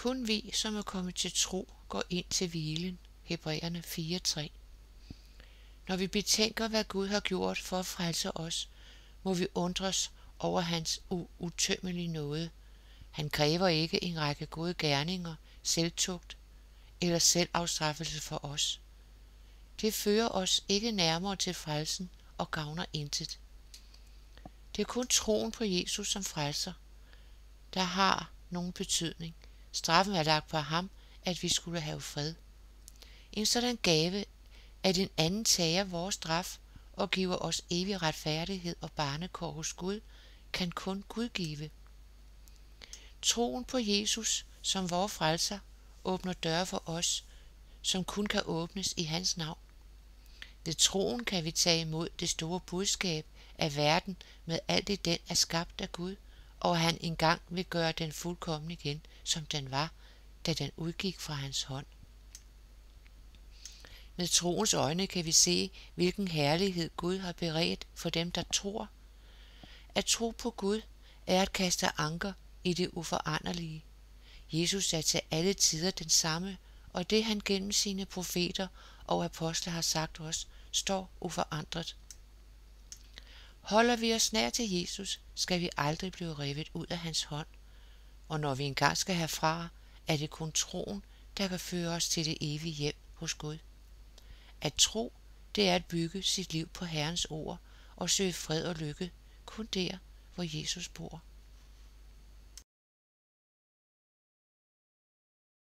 Kun vi, som er kommet til tro, går ind til hvilen. Hebræerne 4:3. Når vi betænker, hvad Gud har gjort for at frelse os, må vi undres over hans utømmelige nåde. Han kræver ikke en række gode gerninger, selvtugt eller selvafstraffelse for os. Det fører os ikke nærmere til frelsen og gavner intet. Det er kun troen på Jesus som frelser, der har nogen betydning. Straffen er lagt på ham, at vi skulle have fred. En sådan gave, at en anden tager vores straf og giver os evig retfærdighed og barnekår hos Gud, kan kun Gud give. Troen på Jesus som vor frelser åbner døre for os, som kun kan åbnes i hans navn. Ved troen kan vi tage imod det store budskab af verden med alt det den er skabt af Gud, og han engang vil gøre den fuldkommen igen, som den var, da den udgik fra hans hånd. Med troens øjne kan vi se, hvilken herlighed Gud har beredt for dem, der tror. At tro på Gud er at kaste anker i det uforanderlige. Jesus er til alle tider den samme, og det han gennem sine profeter og apostle har sagt os, står uforandret. Holder vi os nær til Jesus, skal vi aldrig blive revet ud af hans hånd, og når vi engang skal herfra, er det kun troen, der kan føre os til det evige hjem hos Gud. At tro, det er at bygge sit liv på Herrens ord og søge fred og lykke, kun der, hvor Jesus bor.